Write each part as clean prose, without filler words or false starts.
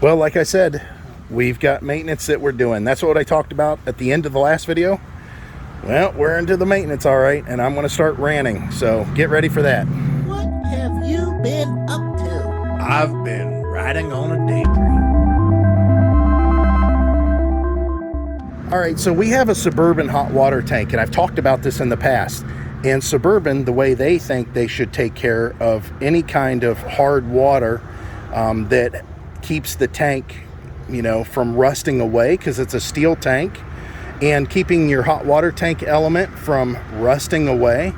Well, like I said, we've got maintenance that we're doing. That's what I talked about at the end of the last video. Well, we're into the maintenance, all right, and I'm going to start ranting, so get ready for that. What have you been up to? I've been riding on a daydream. All right, so we have a Suburban hot water tank, and I've talked about this in the past. And Suburban, the way they think they should take care of any kind of hard water that keeps the tank, from rusting away, because it's a steel tank, and keeping your hot water tank element from rusting away,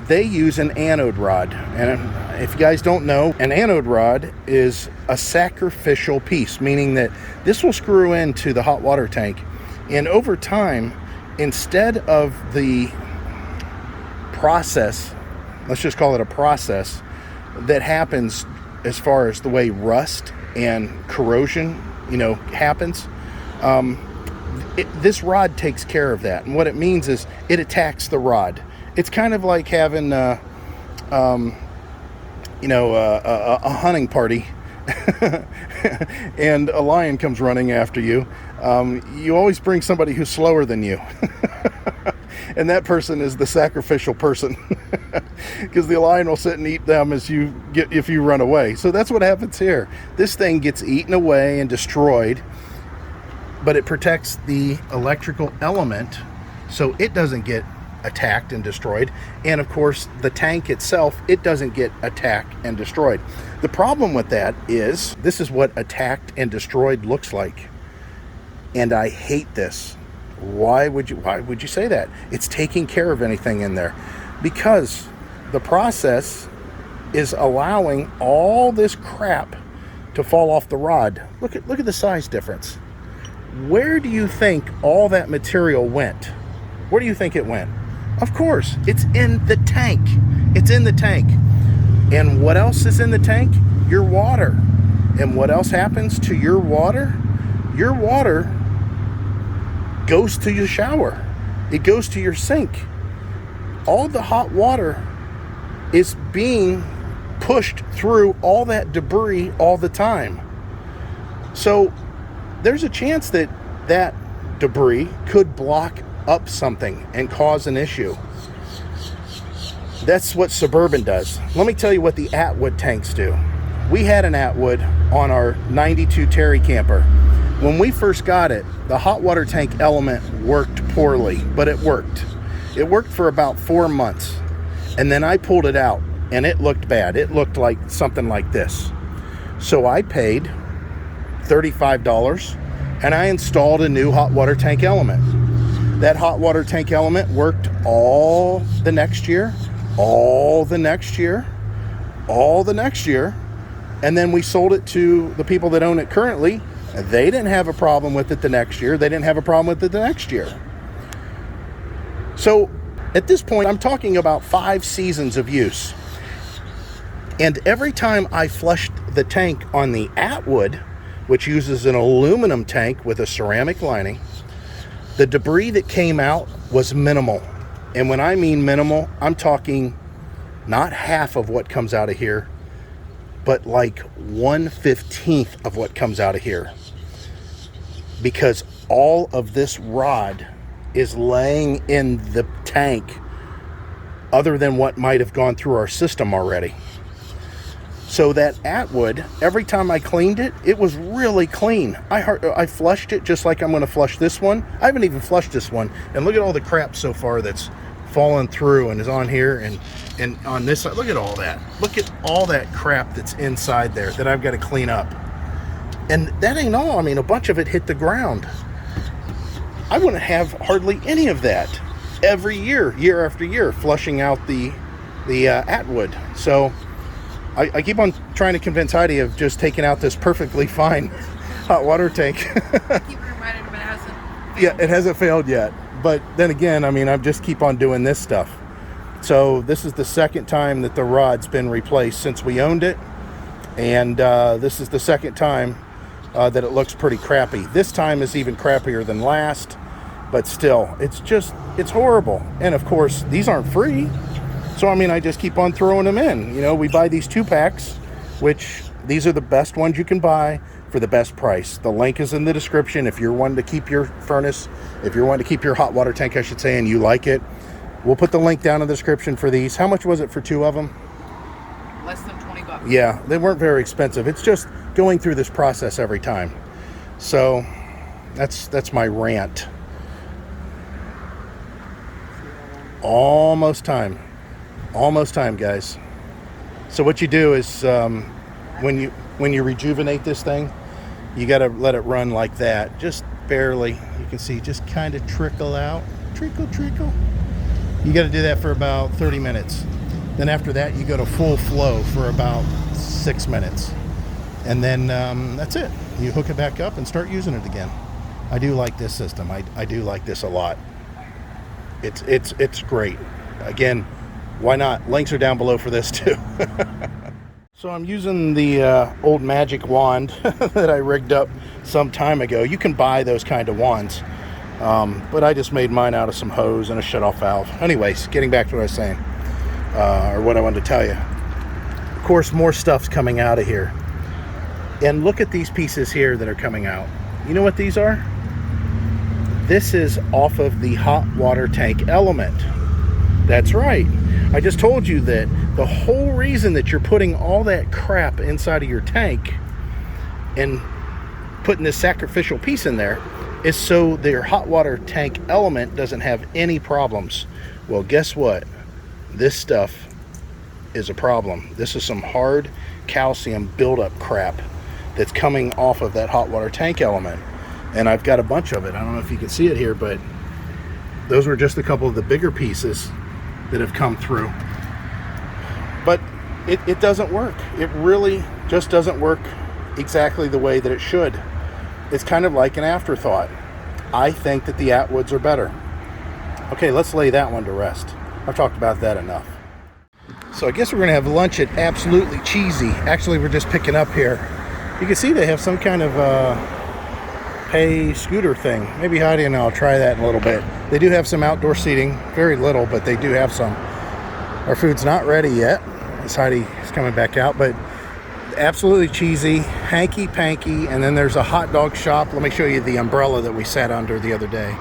they use an anode rod. And if you guys don't know, an anode rod is a sacrificial piece, meaning that this will screw into the hot water tank, and over time, instead of the process, let's just call it a process, that happens as far as the way rust and corrosion, happens, this rod takes care of that. And what it means is it attacks the rod. It's kind of like having, a hunting party and a lion comes running after you. You always bring somebody who's slower than you. And that person is the sacrificial person, because the lion will sit and eat them if you run away. So that's what happens here. This thing gets eaten away and destroyed, but it protects the electrical element so it doesn't get attacked and destroyed. And of course, the tank itself, it doesn't get attacked and destroyed. The problem with that is, this is what attacked and destroyed looks like. And I hate this. Why would you say that? It's taking care of anything in there, because the process is allowing all this crap to fall off the rod. Look at the size difference. Where do you think all that material went? Where do you think it went? Of course, it's in the tank. It's in the tank. And what else is in the tank? Your water. And what else happens to your water? Your water goes to your shower. It goes to your sink. All the hot water is being pushed through all that debris all the time. So there's a chance that that debris could block up something and cause an issue. That's what Suburban does. Let me tell you what the Atwood tanks do. We had an Atwood on our 92 Terry camper. When we first got it, the hot water tank element worked poorly, but it worked. It worked for about 4 months. And then I pulled it out and it looked bad. It looked like something like this. So I paid $35 and I installed a new hot water tank element. That hot water tank element worked all the next year, all the next year, all the next year. And then we sold it to the people that own it currently. They didn't have a problem with it the next year. They didn't have a problem with it the next year. So at this point, I'm talking about 5 seasons of use. And every time I flushed the tank on the Atwood, which uses an aluminum tank with a ceramic lining, the debris that came out was minimal. And when I mean minimal, I'm talking not half of what comes out of here, but like 1/15 of what comes out of here. Because all of this rod is laying in the tank, other than what might have gone through our system already. So that Atwood, every time I cleaned it, it was really clean. I flushed it just like I'm going to flush this one. I haven't even flushed this one. And look at all the crap so far that's fallen through and is on here and on this side. Look at all that. Look at all that crap that's inside there that I've got to clean up. And that ain't all. I mean, a bunch of it hit the ground. I wouldn't have hardly any of that every year, year after year, flushing out the Atwood. So I keep on trying to convince Heidi of just taking out this perfectly fine hot water tank. I keep reminding him it hasn't. Yeah, it hasn't failed yet. But then again, I mean, I just keep on doing this stuff. So this is the second time that the rod's been replaced since we owned it. And this is the second time that it looks pretty crappy. This time is even crappier than last. But still, it's horrible. And of course, these aren't free. So, I mean, I just keep on throwing them in. We buy these 2-packs, which These are the best ones you can buy for the best price. The link is in the description. If you're wanting to keep your furnace, if you're wanting to keep your hot water tank, I should say, and you like it, we'll put the link down in the description for these. How much was it for 2 of them? Less than 20 bucks. Yeah, they weren't very expensive. It's just going through this process every time. So that's my rant. Almost time, guys. So what you do is when you rejuvenate this thing, you got to let it run like that, just barely. You can see just kind of trickle out, trickle. You got to do that for about 30 minutes. Then after that, you go to full flow for about 6 minutes, and then that's it. You hook it back up and start using it again. I do like this system. I do like this a lot. It's great. Again, why not? Links are down below for this too. So I'm using the old magic wand that I rigged up some time ago. You can buy those kind of wands, but I just made mine out of some hose and a shutoff valve. Anyways, getting back to what I was saying, or what I wanted to tell you. Of course, more stuff's coming out of here. And look at these pieces here that are coming out. You know what these are? This is off of the hot water tank element. That's right. I just told you that the whole reason that you're putting all that crap inside of your tank and putting this sacrificial piece in there is so their hot water tank element doesn't have any problems. Well, guess what? This stuff is a problem. This is some hard calcium buildup crap that's coming off of that hot water tank element. And I've got a bunch of it. I don't know if you can see it here, but those were just a couple of the bigger pieces that have come through. But it doesn't work. It really just doesn't work exactly the way that it should. It's kind of like an afterthought. I think that the Atwoods are better. Okay, let's lay that one to rest. I've talked about that enough. So I guess we're gonna have lunch at Absolutely Cheesy. Actually, we're just picking up here. You can see they have some kind of pay scooter thing. Maybe Heidi and I'll try that in a little bit. They do have some outdoor seating, very little, but they do have some. Our food's not ready yet, as Heidi is coming back out, but Absolutely Cheesy, hanky panky, and then there's a hot dog shop. Let me show you the umbrella that we sat under the other day.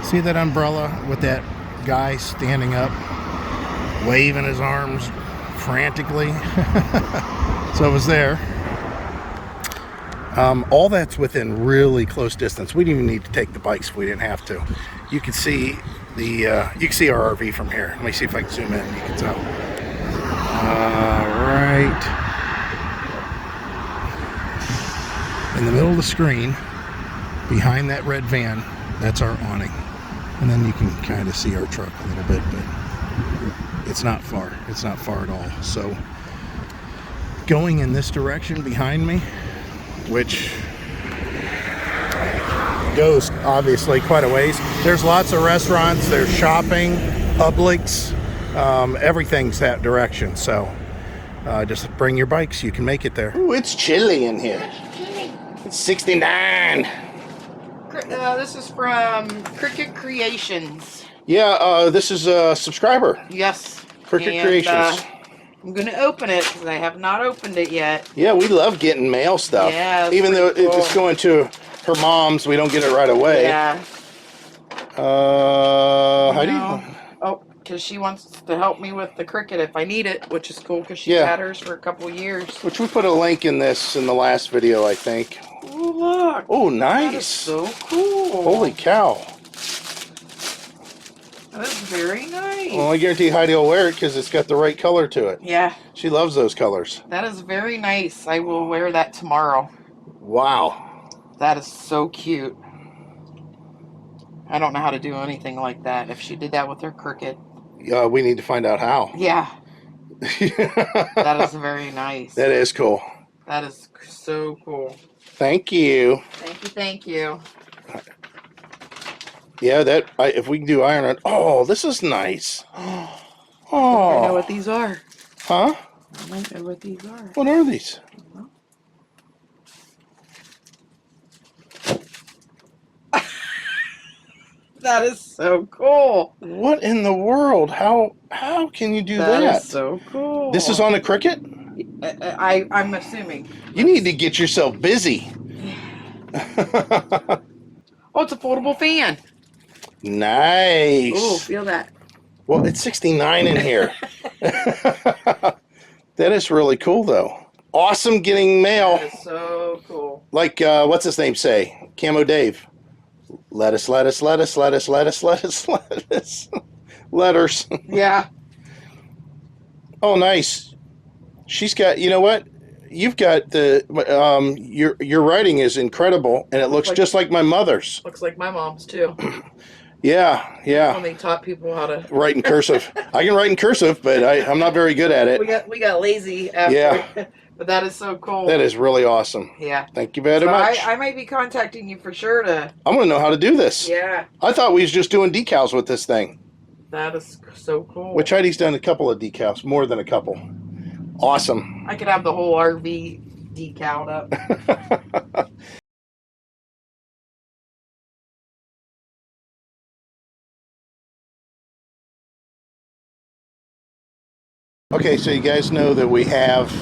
See that umbrella with that guy standing up, waving his arms frantically? So it was there. All that's within really close distance. We didn't even need to take the bikes if we didn't have to. You can see the you can see our RV from here. Let me see if I can zoom in. You can tell. Right in the middle of the screen, behind that red van, that's our awning, and then you can kind of see our truck a little bit, but it's not far. It's not far at all. So going in this direction behind me, which goes obviously quite a ways. There's lots of restaurants, there's shopping, Publix, everything's that direction. So just bring your bikes, you can make it there. Ooh, it's chilly in here. It's 69. This is from Cricket Creations. Yeah, this is a subscriber. Yes. Cricket Creations. I'm going to open it because I have not opened it yet. Yeah, we love getting mail stuff. Yeah, even though cool. it's going to her mom's, we don't get it right away. Yeah. Heidi? Oh, because she wants to help me with the Cricut if I need it, which is cool because she's Yeah. had hers for a couple of years. Which we put a link in the last video, I think. Oh, look. Oh, nice. That is so cool. Holy cow. That is very nice. Well, I guarantee Heidi will wear it because it's got the right color to it. Yeah. She loves those colors. That is very nice. I will wear that tomorrow. Wow. That is so cute. I don't know how to do anything like that. If she did that with her Cricut. We need to find out how. Yeah. That is very nice. That is cool. That is so cool. Thank you. Thank you, thank you. Yeah, if we can do iron on. Oh, this is nice. I know Oh. what these are. Huh? I might know what these are. What are these? That is so cool. What in the world? How can you do that? That is so cool. This is on a Cricut? I'm assuming. You need to get yourself busy. Oh, it's a foldable fan. Nice. Oh, feel that. Well, it's 69 in here. That is really cool, though. Awesome getting mail. That is so cool. Like, what's his name say? Camo Dave. Lettuce, lettuce, lettuce, lettuce, lettuce, lettuce, lettuce. Letters. Yeah. Oh, nice. She's got, you know what? You've got the, your writing is incredible, and it looks just like my mother's. Looks like my mom's, too. Yeah. When they taught people how to write in cursive. I can write in cursive, but I'm not very good at it. We got lazy after. Yeah. But that is so cool. That is really awesome. Yeah. Thank you very much. I might be contacting you for sure to. I'm going to know how to do this. Yeah. I thought we was just doing decals with this thing. That is so cool. Which HEIDI's done a couple of decals, more than a couple. Awesome. I could have the whole RV decaled up. Okay, so you guys know that we have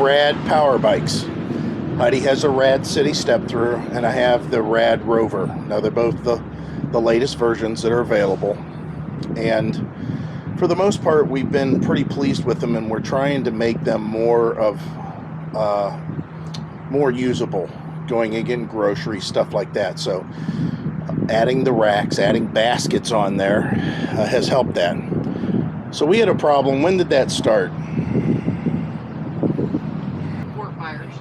rad power bikes. HEIDI has a rad city step through, and I have the rad Rover. Now they're both the latest versions that are available, and for the most part we've been pretty pleased with them, and we're trying to make them more usable, going and getting groceries, stuff like that. So adding the racks, adding baskets on there has helped that. So we had a problem. When did that start? Fort Myers.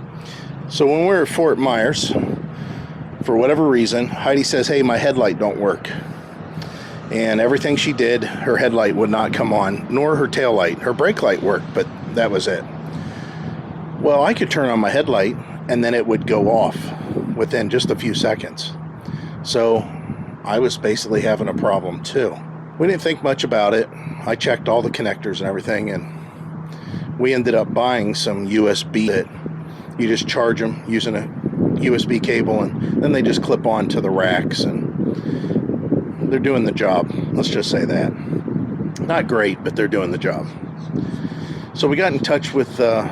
So when we were at Fort Myers, for whatever reason, HEIDI says, hey, my headlight don't work. And everything she did, her headlight would not come on, nor her tail light. Her brake light worked, but that was it. Well, I could turn on my headlight, and then it would go off within just a few seconds. So I was basically having a problem too. We didn't think much about it. I checked all the connectors and everything, and we ended up buying some USB that you just charge them using a USB cable, and then they just clip on to the racks, and they're doing the job. Let's just say that. Not great, but they're doing the job. So we got in touch with the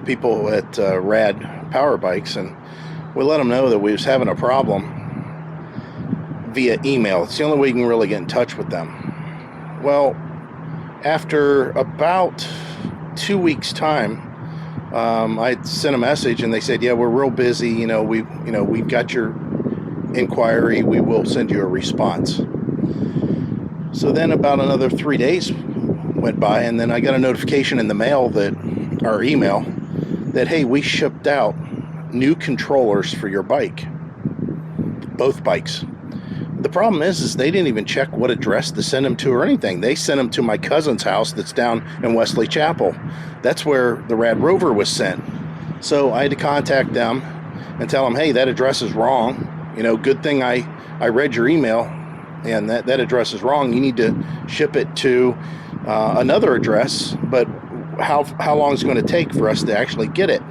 people at Rad Power Bikes, and we let them know that we was having a problem via email. It's the only way you can really get in touch with them. Well, after about 2 weeks' time, I sent a message, and they said, "Yeah, we're real busy. We've got your inquiry. We will send you a response." So then about another 3 days went by, and then I got a notification in the mail or email that, hey, we shipped out new controllers for your bike, both bikes. The problem is they didn't even check what address to send them to or anything. They sent them to my cousin's house that's down in Wesley Chapel. That's where the Rad Rover was sent. So I had to contact them and tell them, hey, that address is wrong. Good thing I read your email, and that address is wrong. You need to ship it to another address, but how long is it going to take for us to actually get it?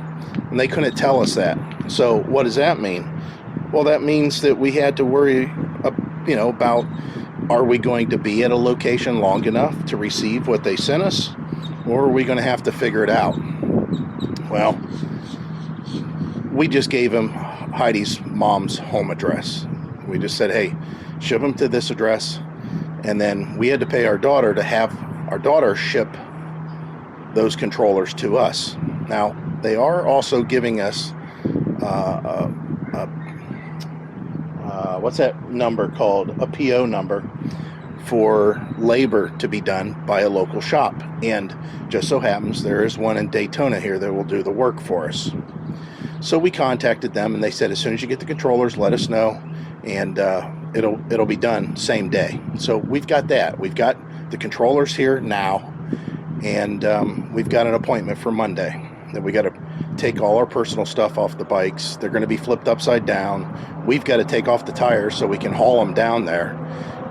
And they couldn't tell us that. So what does that mean? Well, that means that we had to worry, about, are we going to be at a location long enough to receive what they sent us, or are we going to have to figure it out? Well, we just gave him HEIDI's mom's home address. We just said, hey, ship them to this address, and then we had to pay our daughter to have our daughter ship those controllers to us. Now, they are also giving us what's that number called? A PO number for labor to be done by a local shop. And just so happens there is one in Daytona here that will do the work for us. So we contacted them, and they said, as soon as you get the controllers, let us know, and it'll be done same day. So we've got that. We've got the controllers here now, and we've got an appointment for Monday. That we got to take all our personal stuff off the bikes. They're going to be flipped upside down. We've got to take off the tires so we can haul them down there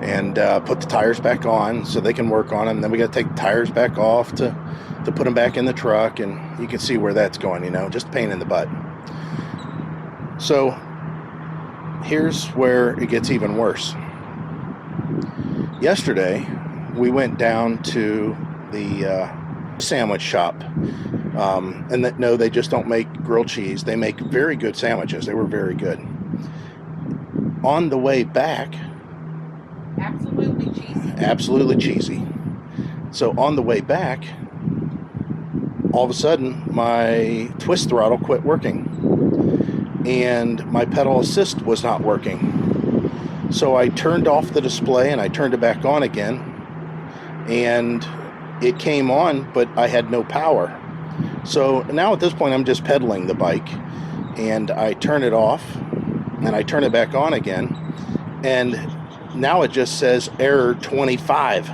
and put the tires back on so they can work on them. Then we got to take the tires back off to put them back in the truck, and you can see where that's going, just a pain in the butt. So here's where it gets even worse. Yesterday, we went down to the sandwich shop. And that, no, they just don't make grilled cheese. They make very good sandwiches. They were very good. On the way back, Absolutely cheesy. absolutely cheesy. So on the way back, all of a sudden, my twist throttle quit working. And my pedal assist was not working. So I turned off the display and I turned it back on again. And it came on, but I had no power. So now at this point, I'm just pedaling the bike. And I turn it off and I turn it back on again. And now it just says error 25.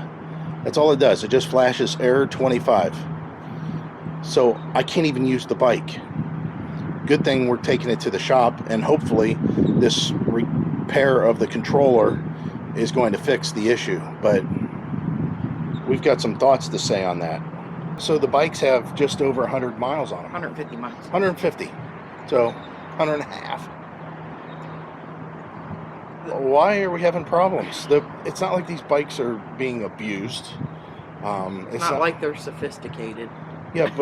That's all it does. It just flashes error 25. So I can't even use the bike. Good thing we're taking it to the shop, and hopefully this repair of the controller is going to fix the issue. But we've got some thoughts to say on that. So the bikes have just over 100 miles on them. 150 miles. 150. So 100 and a half. Why are we having problems? It's not like these bikes are being abused. It's not like they're sophisticated. Yeah,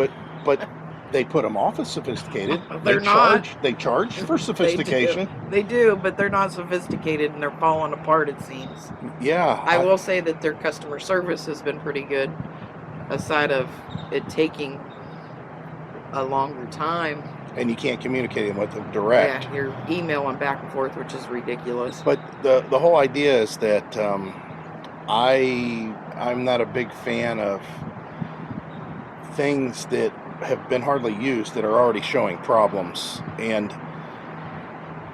but they put them off as sophisticated. They're not. They charge for sophistication. They do, but they're not sophisticated, and they're falling apart, it seems. Yeah. I will say that their customer service has been pretty good, aside of it taking a longer time. And you can't communicate with them direct. Yeah, you're emailing back and forth, which is ridiculous. But the whole idea is that I'm not a big fan of things that have been hardly used that are already showing problems, and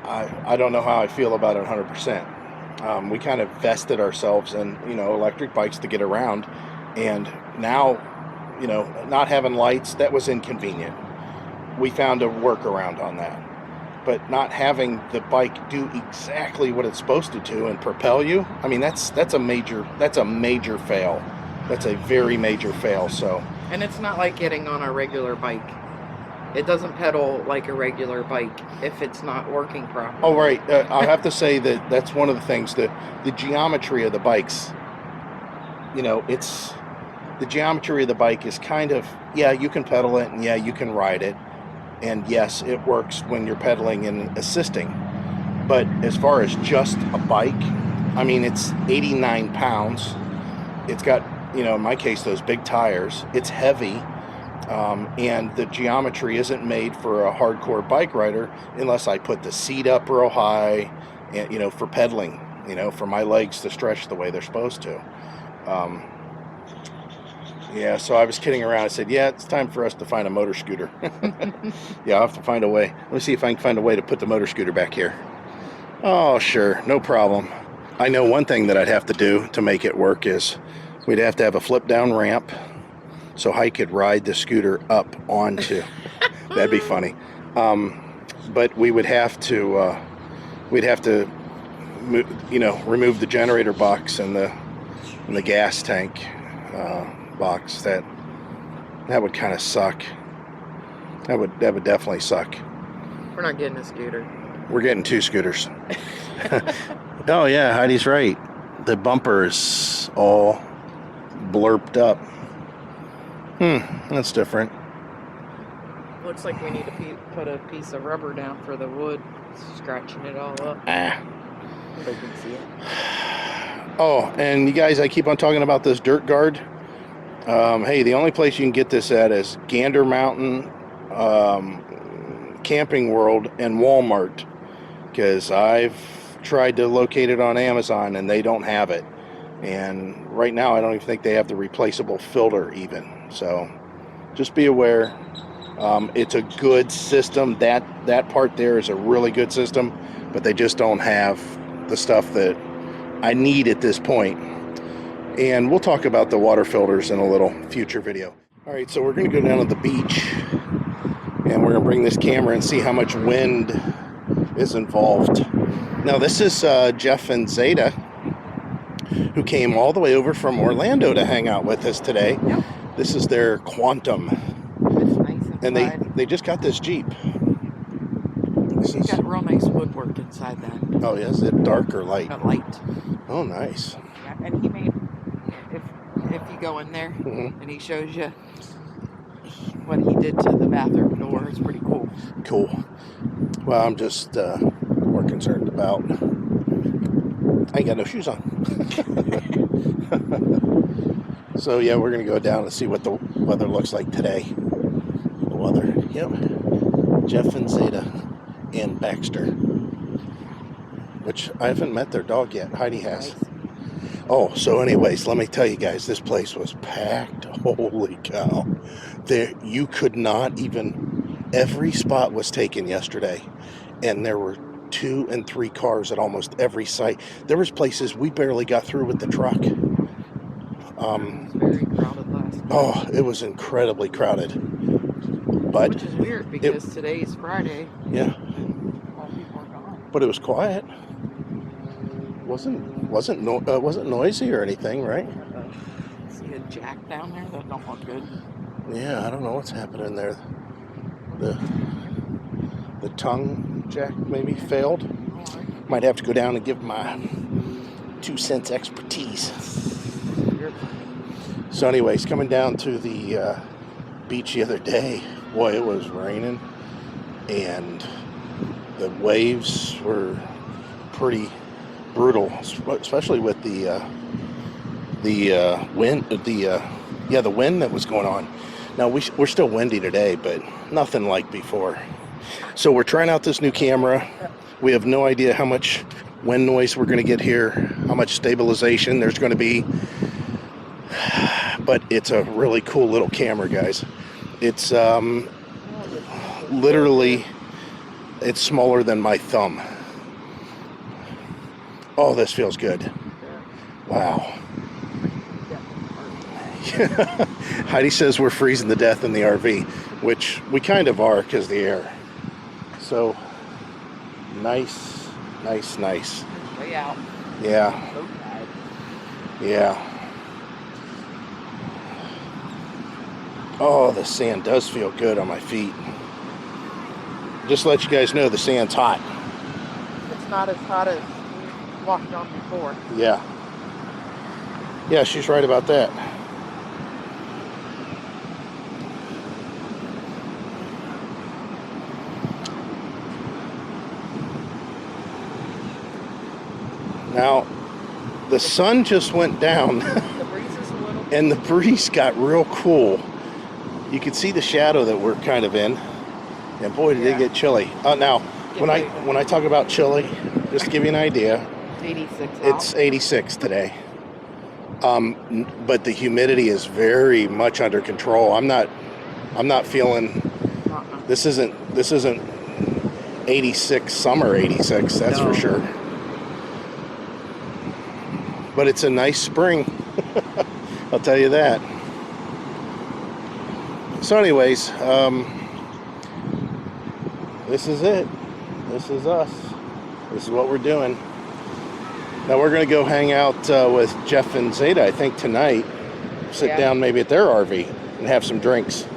I don't know how I feel about it 100%. We kind of vested ourselves in electric bikes to get around, and now not having lights, that was inconvenient. We found a workaround on that, but not having the bike do exactly what it's supposed to do and propel you, I mean that's a major fail. That's a very major fail. So. And it's not like getting on a regular bike. It doesn't pedal like a regular bike if it's not working properly. Oh, right. I have to say that's one of the things, the geometry of the bikes, it's the geometry of the bike is kind of, yeah, you can pedal it and yeah, you can ride it. And yes, it works when you're pedaling and assisting. But as far as just a bike, I mean, it's 89 pounds. It's got, in my case, those big tires. It's heavy, and the geometry isn't made for a hardcore bike rider unless I put the seat up real high, and, for pedaling, for my legs to stretch the way they're supposed to. Yeah, so I was kidding around. I said, yeah, it's time for us to find a motor scooter. Yeah, I'll have to find a way. Let me see if I can find a way to put the motor scooter back here. Oh, sure, no problem. I know one thing that I'd have to do to make it work is we'd have to have a flip down ramp so I could ride the scooter up onto. That'd be funny. But we would have to remove the generator box and the gas tank box. That would kind of suck. That would definitely suck. We're not getting a scooter. We're getting 2 scooters. Oh yeah, Heidi's right. The bumper is all blurped up. That's different. Looks like we need to put a piece of rubber down for the wood, scratching it all up. They can see it. Oh, and you guys, I keep on talking about this dirt guard. Hey, the only place you can get this at is Gander Mountain, Camping World, and Walmart. Because I've tried to locate it on Amazon and they don't have it. And right now I don't even think they have the replaceable filter even. So just be aware. It's a good system. That part there is a really good system, but they just don't have the stuff that I need at this point. And we'll talk about the water filters in a little future video. All right, so we're going to go down to the beach and we're going to bring this camera and see how much wind is involved. Now this is Jeff and Zeta, who came all the way over from Orlando to hang out with us today. Yep. This is their Quantum. It's nice inside. And they just got this Jeep. It's got real nice woodwork inside that. Oh yeah, is it dark or light? Light. Oh nice. Yeah, and he made, if you go in there Mhm. and he shows you what he did to the bathroom door. It's pretty cool. Cool. Well, I'm just more concerned about. I ain't got no shoes on. So yeah, we're gonna go down and see what the weather looks like today. The weather. Yep. Jeff and Zeta and Baxter. Which I haven't met their dog yet. Heidi has. Nice. Oh, so anyways, let me tell you guys, this place was packed. Holy cow. There, you could not even, every spot was taken yesterday. And there were 2 and 3 cars at almost every site. There was places we barely got through with the truck. It was very crowded last night. Oh, it was incredibly crowded. But which is weird because today's Friday. Yeah. And all people are gone. But it was quiet. Wasn't noisy or anything, right? See a jack down there? That don't look good. Yeah, I don't know what's happening there. The tongue jack maybe failed. Might have to go down and give my 2 cents expertise. So anyways, coming down to the beach the other day, boy, it was raining and the waves were pretty brutal, especially with the wind, the wind that was going on. Now we're still windy today, but nothing like before. So we're trying out this new camera. We have no idea how much wind noise we're going to get here, how much stabilization there's going to be. But it's a really cool little camera, guys. It's literally, it's smaller than my thumb. Oh, this feels good. Wow. Heidi says we're freezing to death in the RV, which we kind of are because of the air. So, nice. Way out. Yeah. Yeah. Oh, the sand does feel good on my feet. Just to let you guys know, the sand's hot. It's not as hot as we walked on before. Yeah. Yeah, she's right about that. Now, the sun just went down. The breeze is a little. And the breeze got real cool. You can see the shadow that we're kind of in. And boy, did it get chilly. Now, when I talk about chilly, just to give you an idea, 86 it's 86 today. But the humidity is very much under control. I'm not feeling. This isn't 86 summer 86. That's for sure. But it's a nice spring. I'll tell you that. So anyways, this is it. This is us. This is what we're doing. Now we're going to go hang out with Jeff and Zeta, I think, tonight. Sit down maybe at their RV and have some drinks.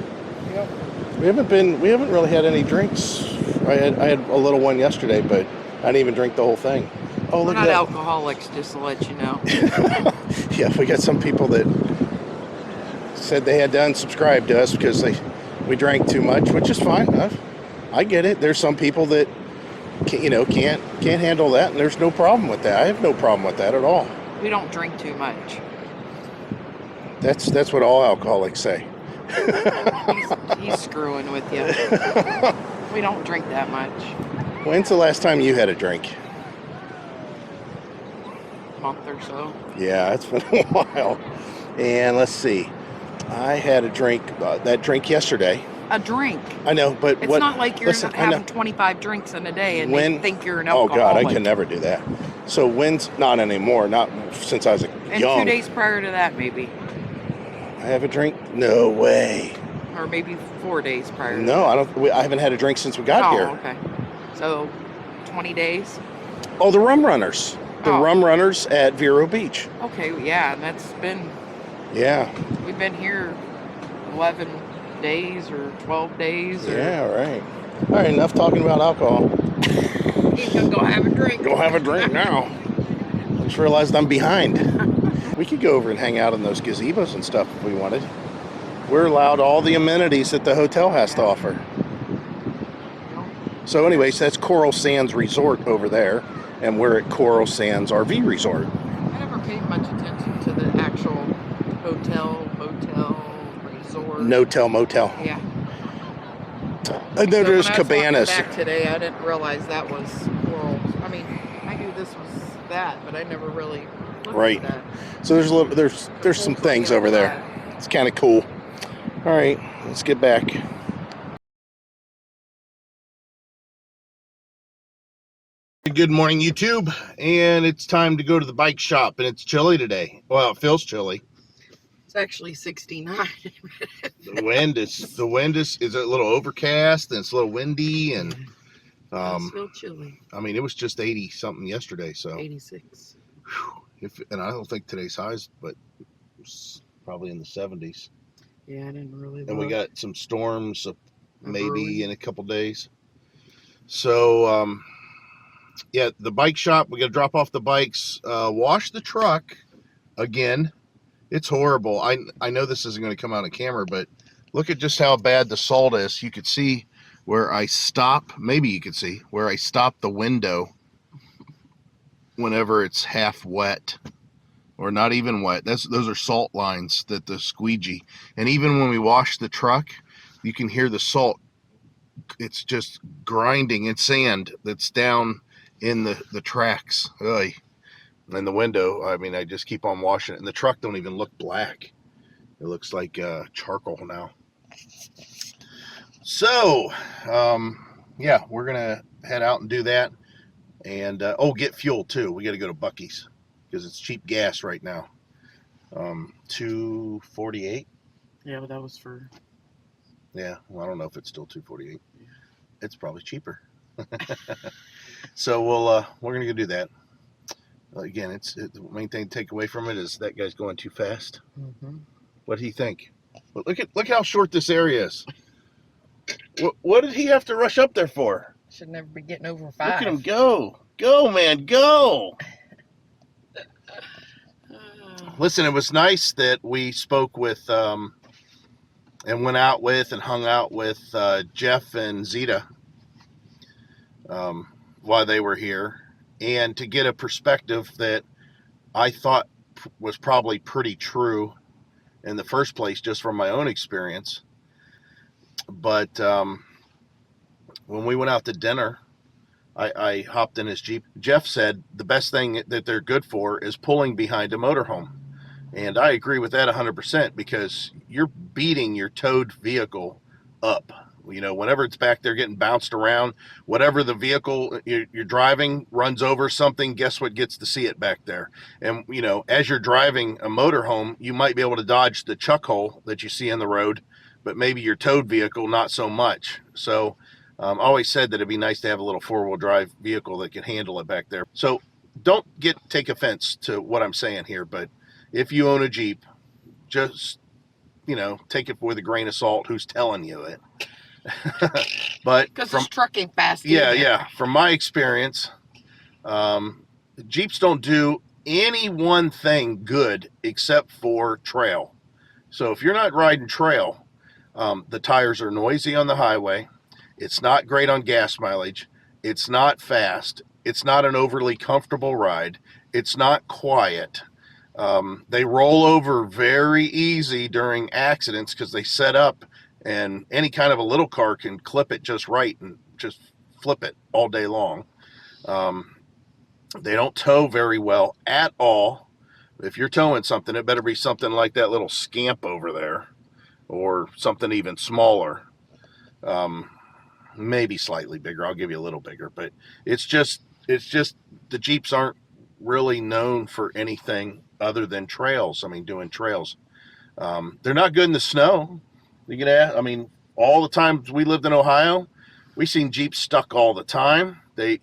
Yep. We haven't really had any drinks. I had a little one yesterday, but I didn't even drink the whole thing. Oh, look We're at not that. alcoholics, just to let you know. Yeah, we got some people that said they had to unsubscribe to us because we drank too much, which is fine. I get it. There's some people that can't handle that, and there's no problem with that. I have no problem with that at all. We don't drink too much. That's what all alcoholics say. He's screwing with you. We don't drink that much. When's the last time you had a drink? Month or so. Yeah, it's been a while. And let's see. I had a drink, that drink yesterday. A drink. I know, but it's not like you're having 25 drinks in a day and you think you're an alcoholic. Oh God, I can never do that. So not anymore, not since I was young. And 2 days prior to that, maybe. I have a drink? No way. Or maybe 4 days prior. No, I haven't had a drink since we got here. Oh, okay. So, 20 days? Oh, the Rum Runners. The Rum Runners at Vero Beach. Okay, yeah, and that's been... Yeah. We've been here 11 days or 12 days. Yeah, right. All right, enough talking about alcohol. He's going to go have a drink. Go have a drink now. I just realized I'm behind. We could go over and hang out in those gazebos and stuff if we wanted. We're allowed all the amenities that the hotel has to offer. So anyways, that's Coral Sands Resort over there, and we're at Coral Sands RV Resort. I never paid much attention to the actual hotel, resort. No-tell, motel. Yeah. And then there's cabanas. When I was walking back today, I didn't realize that was Coral. I mean, I knew this was that, but I never really looked at that. So there's some things over there. It's kind of cool. All right, let's get back. Good morning, YouTube, and it's time to go to the bike shop, and it's chilly today. Well, it feels chilly. It's actually 69. The wind is a little overcast, and it's a little windy, and It's still chilly. I mean, it was just 80 something yesterday, so 86. And I don't think today's highs, but it's probably in the 70s. Yeah, I didn't really. And we got some storms maybe in a couple days. So yeah, the bike shop, we got to drop off the bikes, wash the truck again. It's horrible. I know this isn't going to come out on camera, but look at just how bad the salt is. You could see where I stop. Maybe you could see where I stop the window whenever it's half wet or not even wet. Those are salt lines that the squeegee. And even when we wash the truck, you can hear the salt. It's just grinding in sand that's down in the tracks. Ugh. And the window, I mean, I just keep on washing it. And the truck don't even look black. It looks like charcoal now. So, yeah, we're going to head out and do that. And, get fuel, too. We got to go to Bucky's because it's cheap gas right now. $2.48. Yeah, but that was for... Yeah, well, I don't know if it's still $2.48. Yeah. It's probably cheaper. So we're going to go do that. Again, the main thing to take away from it is that guy's going too fast. Mm-hmm. What did he think? But look how short this area is. What did he have to rush up there for? Should never be getting over 5. Look at him go. Go, man, go. Listen, it was nice that we spoke with and went out with and hung out with Jeff and Zeta while they were here, and to get a perspective that I thought was probably pretty true in the first place, just from my own experience. But when we went out to dinner, I hopped in his Jeep. Jeff said the best thing that they're good for is pulling behind a motorhome. And I agree with that 100%, because you're beating your towed vehicle up. You know, whenever it's back there getting bounced around, whatever the vehicle you're driving runs over something, guess what gets to see it back there? And, you know, as you're driving a motorhome, you might be able to dodge the chuck hole that you see in the road, but maybe your towed vehicle, not so much. So I always said that it'd be nice to have a little four-wheel drive vehicle that can handle it back there. So don't take offense to what I'm saying here, but if you own a Jeep, just, you know, take it with a grain of salt who's telling you it. But because this truck ain't fast. Yeah. From my experience, Jeeps don't do any one thing good except for trail. So if you're not riding trail, the tires are noisy on the highway. It's not great on gas mileage. It's not fast. It's not an overly comfortable ride. It's not quiet. They roll over very easy during accidents because they set up, and any kind of a little car can clip it just right and just flip it all day long. They don't tow very well at all. If you're towing something, it better be something like that little Scamp over there, or something even smaller. Maybe slightly bigger. I'll give you a little bigger, but it's just the Jeeps aren't really known for anything other than trails. I mean, doing trails. They're not good in the snow. You can ask, I mean, all the times we lived in Ohio, we seen Jeeps stuck all the time. They're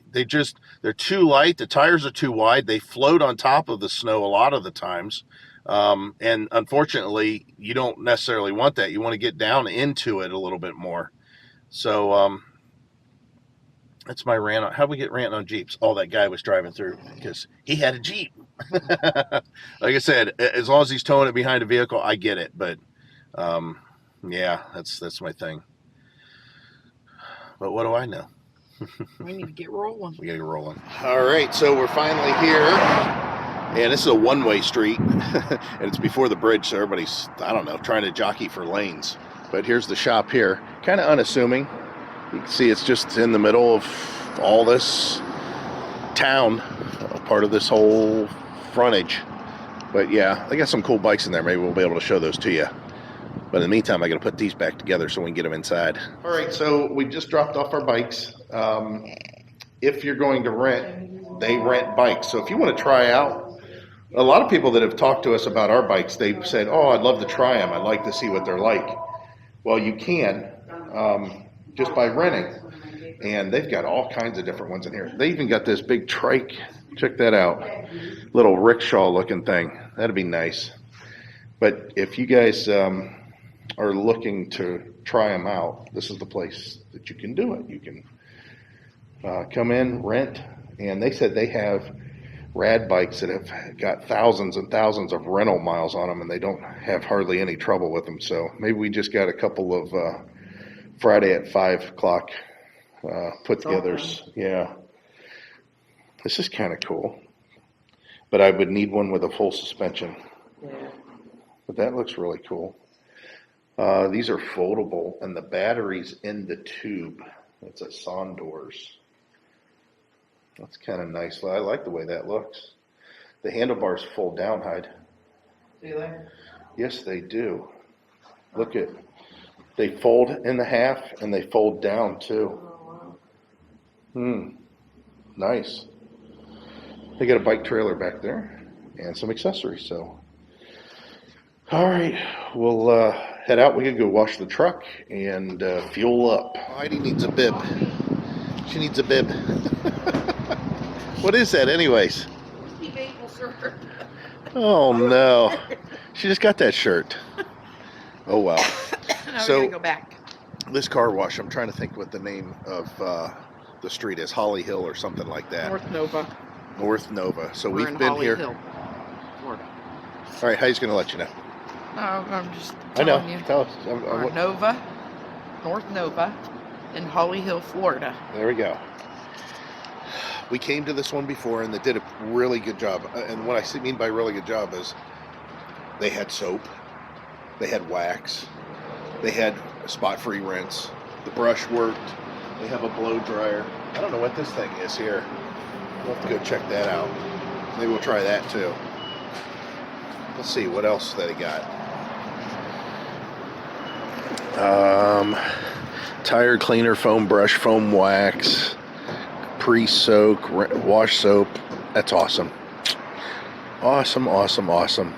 too light. The tires are too wide. They float on top of the snow a lot of the times. And unfortunately, you don't necessarily want that. You want to get down into it a little bit more. So that's my rant on how we get ranting on Jeeps. Oh, that guy was driving through because he had a Jeep. Like I said, as long as he's towing it behind a vehicle, I get it. But yeah, that's my thing. But what do I know? We need to get rolling. We gotta get rolling. All right, so we're finally here, and this is a one-way street, and it's before the bridge, so everybody's, I don't know, trying to jockey for lanes. But here's the shop here, kind of unassuming. You can see it's just in the middle of all this town, part of this whole frontage. But yeah, they got some cool bikes in there. Maybe we'll be able to show those to you. But in the meantime, I got to put these back together so we can get them inside. All right, so we just dropped off our bikes. If you're going to rent, they rent bikes. So if you want to try out, a lot of people that have talked to us about our bikes, they've said, oh, I'd love to try them. I'd like to see what they're like. Well, you can just by renting. And they've got all kinds of different ones in here. They even got this big trike. Check that out. Little rickshaw looking thing. That'd be nice. But if you guys are looking to try them out, this is the place that you can do it. You can come in, rent, and they said they have rad bikes that have got thousands and thousands of rental miles on them, and they don't have hardly any trouble with them. So maybe we just got a couple of Friday at 5 o'clock put-togethers. Yeah, this is kind of cool, but I would need one with a full suspension. Yeah. But that looks really cool. These are foldable, and the battery's in the tube. It's at Sondors. That's kind of nice. I like the way that looks. The handlebars fold down, Hyde. Do they? Yes, they do. Look at, they fold in the half, and they fold down too. Oh, wow. Nice. They got a bike trailer back there, and some accessories, so. All right, we'll head out. We can go wash the truck and fuel up. Heidi needs a bib. She needs a bib. What is that anyways? The maple shirt. Oh no. She just got that shirt. Oh wow. Now So we gotta go back. this car wash, I'm trying to think what the name of the street is. Holly Hill or something like that. North Nova. North Nova. So We're in we've been Holly here. Hill, Florida. All right, Heidi's going to let you know. No, I'm just I know. telling you. Tell us. We're in Nova, North Nova, in Holly Hill, Florida. There we go. We came to this one before, and they did a really good job. And what I mean by really good job is they had soap, they had wax, they had spot-free rinse, the brush worked, they have a blow dryer. I don't know what this thing is here. We'll have to go check that out. Maybe we'll try that too. Let's see what else they got. Tire cleaner, foam brush, foam wax, pre-soak, wash soap. That's awesome. Awesome, awesome, awesome.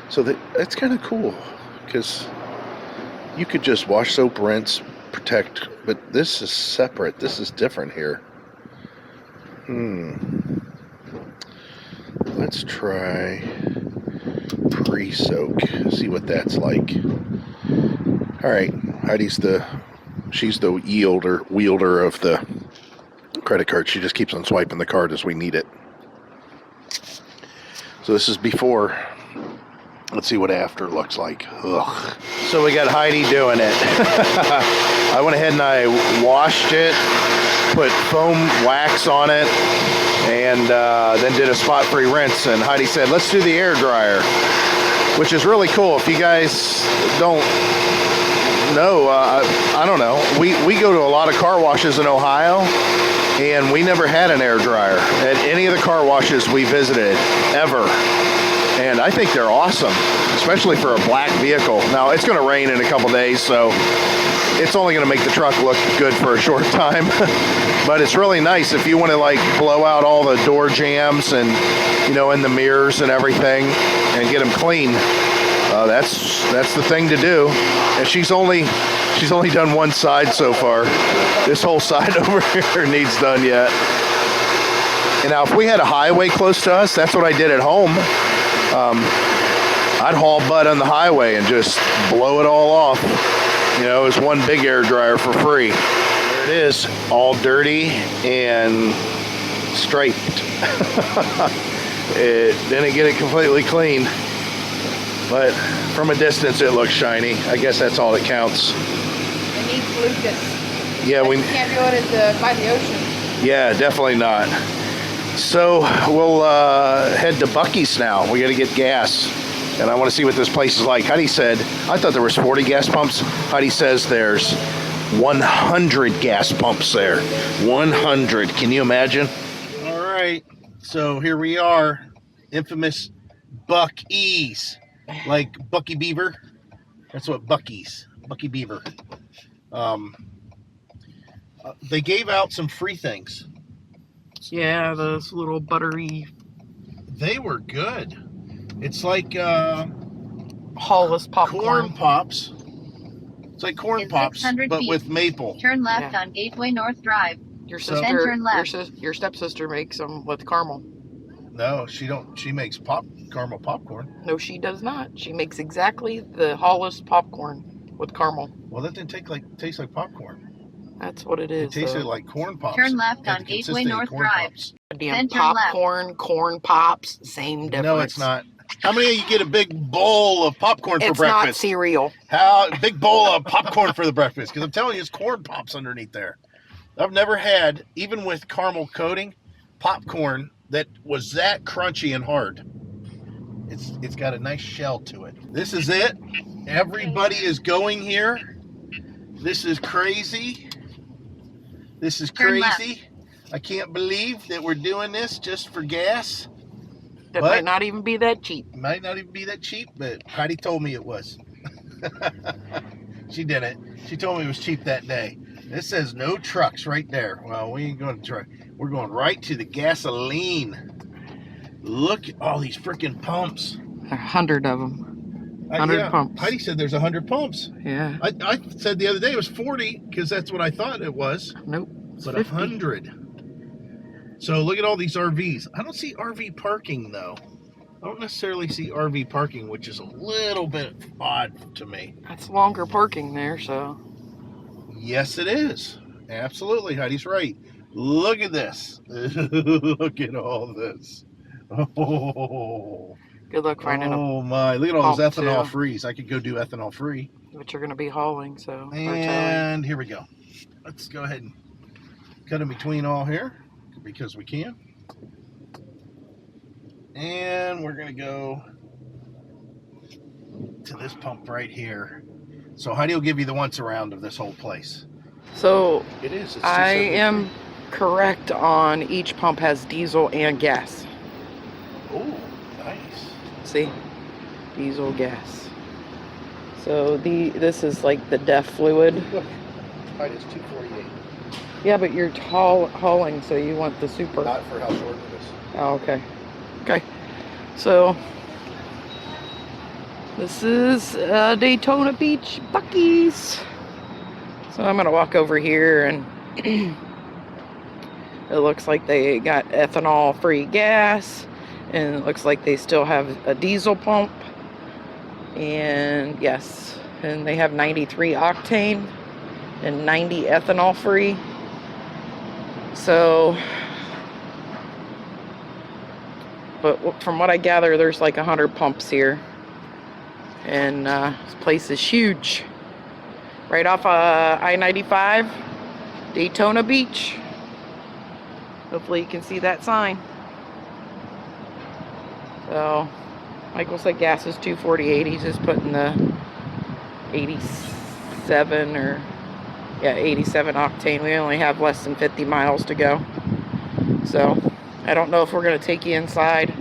So that's kind of cool because you could just wash, soap, rinse, protect, but this is separate. This is different here. Let's try pre-soak. See what that's like. All right, Heidi's she's the wielder of the credit card. She just keeps on swiping the card as we need it. So this is before. Let's see what after looks like. Ugh. So we got Heidi doing it. I went ahead and I washed it, put foam wax on it, and then did a spot-free rinse. And Heidi said, let's do the air dryer, which is really cool. If you guys don't know, I don't know. We go to a lot of car washes in Ohio, and we never had an air dryer at any of the car washes we visited, ever. And I think they're awesome, especially for a black vehicle. Now, it's going to rain in a couple days, so it's only going to make the truck look good for a short time. But it's really nice if you want to, like, blow out all the door jams and, you know, in the mirrors and everything and get them clean. That's the thing to do. And she's only done one side so far. This whole side over here needs done yet. And now, if we had a highway close to us, that's what I did at home. I'd haul butt on the highway and just blow it all off. You know, it's one big air dryer for free. There it is, all dirty and striped. It didn't get it completely clean, but from a distance it looks shiny. I guess that's all that counts. It needs lucas. Yeah, we You can't do it by the ocean. Yeah, definitely not. So we'll head to Bucky's now. We got to get gas, and I want to see what this place is like. Heidi said, I thought there was 40 gas pumps. Heidi says there's 100 gas pumps there. 100. Can you imagine? All right. So here we are, infamous Bucky's, like Bucky Beaver. That's what Bucky's, Bucky Beaver. They gave out some free things. Yeah, those little buttery. They were good. It's like Hollis popcorn. corn pops. It's like corn In pops, 600 but feet, with maple. Turn left Yeah. on Gateway North Drive. Your So- sister, Then turn left. your stepsister makes them with caramel. No, she don't. She makes caramel popcorn. No, she does not. She makes exactly the Hollis popcorn with caramel. Well, that didn't taste like popcorn. That's what it is. It tasted though. like corn pops. Turn left Had on the Gateway consistency of North corn Drive. pops. Damn Then turn left. popcorn, corn pops, same difference. No, it's not. How many of you get a big bowl of popcorn for It's not breakfast? cereal. How big bowl of popcorn for the breakfast? Because I'm telling you, it's corn pops underneath there. I've never had, even with caramel coating, popcorn that was that crunchy and hard. It's got a nice shell to it. This is it. Everybody is going here. This is crazy. This is Turn left. crazy. I can't believe that we're doing this just for gas. That What? might not even be that cheap. It might not even be that cheap, but Heidi told me it was. She did it. She told me it was cheap that day. It says no trucks right there. Well, we ain't going to truck. We're going right to the gasoline. Look at all these freaking pumps. 100 of them. 100 pumps. Heidi said there's 100 pumps. Yeah. I said the other day it was 40 because that's what I thought it was. Nope. It's But 50. 100. So look at all these RVs. I don't see RV parking though. I don't necessarily see RV parking, which is a little bit odd to me. That's longer parking there, so. Yes, it is. Absolutely, Heidi's right. Look at this. Look at all this. Oh, Good luck finding them. oh my. Look at all those Pump, ethanol too. frees. I could go do ethanol free. But you're going to be hauling, so. or towing. And here we go. Let's go ahead and cut in between all here because we can. And we're going to go to this pump right here. So Heidi will give you the once around of this whole place. So It is. It's I 273. am correct on each pump has diesel and gas. Oh, nice. See? Diesel, gas. So this is like the DEF fluid. Look, Heidi's 248. Yeah, but you're hauling, so you want the super. Not for how short it is. Oh, okay. Okay. So this is Daytona Beach Bucky's. So I'm gonna walk over here and it looks like they got ethanol free gas, and it looks like they still have a diesel pump, and yes, and they have 93 octane and 90 ethanol free. So, but from what I gather, there's like 100 pumps here, and this place is huge. Right off I-95, Daytona Beach. Hopefully you can see that sign. So, Michael said gas is $2.48. He's just putting the 87 or, yeah, 87 octane. We only have less than 50 miles to go. So, I don't know if we're going to take you inside.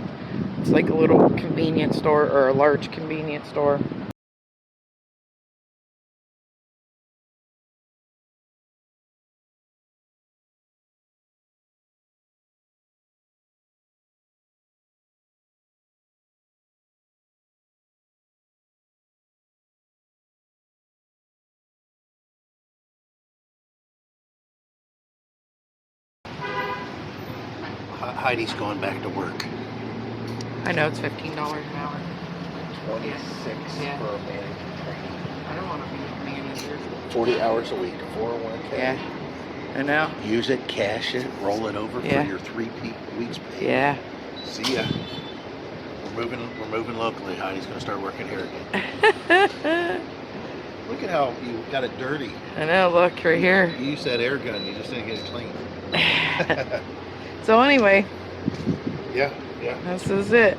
It's like a little convenience store, or a large convenience store. Heidi's going back to work. I know it's $15 an hour. 26 Yeah. for a manager training. I don't want to be a manager. 40 hours a week, 401k. Yeah. I know. Use it, cash it, roll it over Yeah. for your 3 weeks pay. Yeah. See ya. We're moving locally. Heidi's gonna start working here again. Look at how you got it dirty. I know, look right here. You used that air gun, you just didn't get it clean. So anyway, Yeah. this is it.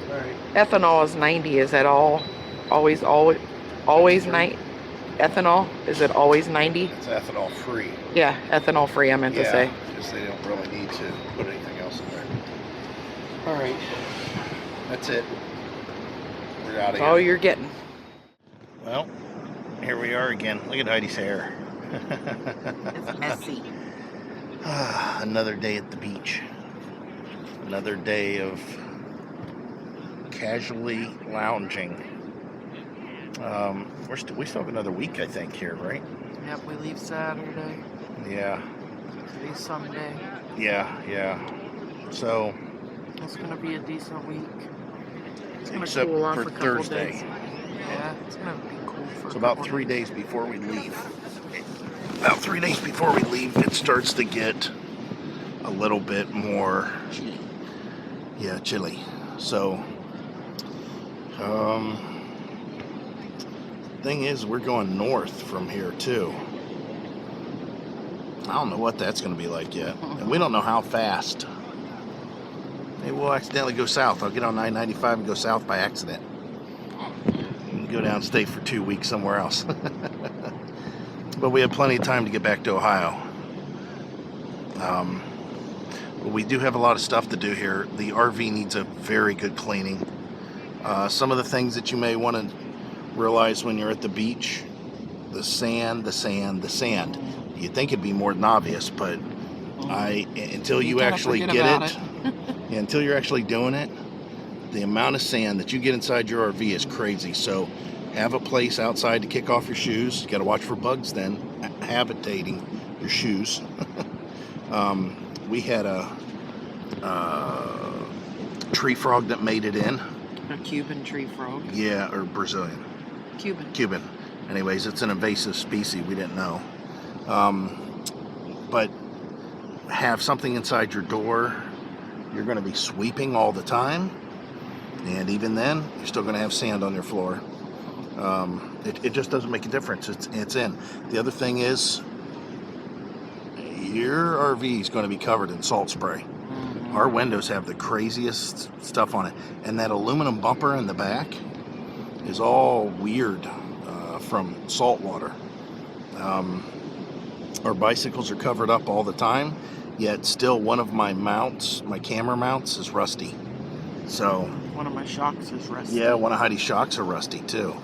Alright. Ethanol is 90, is that all? Always 90? Ethanol, is it always 90? It's ethanol free. Yeah, ethanol free, I meant to say. Because they don't really need to put anything else in there. Alright. That's it. We're out of That's here. all you're getting. Well, here we are again. Look at Heidi's hair. It's messy. Another day at the beach. Another day of casually lounging. We still have another week, I think, here, right? Yep, we leave Saturday. Yeah. Today's Sunday. Yeah. So, It's gonna be a decent week. It's gonna except cool off for a couple Thursday. days. Yeah, it's gonna be cool for So a about couple 3 days before we leave. About 3 days before we leave, it starts to get a little bit more chilly. Yeah, chilly. So, thing is, we're going north from here too. I don't know what that's going to be like yet, and we don't know how fast. Maybe we'll accidentally go south. I'll get on 995 and go south by accident. And go down and stay for 2 weeks somewhere else. But we have plenty of time to get back to Ohio. But we do have a lot of stuff to do here. The RV needs a very good cleaning. Some of the things that you may want to realize when you're at the beach: the sand. You'd think it'd be more than obvious, but until you actually get it, yeah, until you're actually doing it, the amount of sand that you get inside your RV is crazy. So have a place outside to kick off your shoes. You got to watch for bugs then habitating your shoes. We had a tree frog that made it in. A Cuban tree frog. Yeah, or Brazilian. Cuban. Anyways, it's an invasive species. We didn't know. But have something inside your door. You're going to be sweeping all the time. And even then, you're still going to have sand on your floor. It just doesn't make a difference. It's in. The other thing is, your RV is going to be covered in salt spray. Mm-hmm. Our windows have the craziest stuff on it. And that aluminum bumper in the back is all weird from salt water. Our bicycles are covered up all the time, yet still one of my mounts, my camera mounts, is rusty. So one of my shocks is rusty. Yeah, one of Heidi's shocks are rusty too.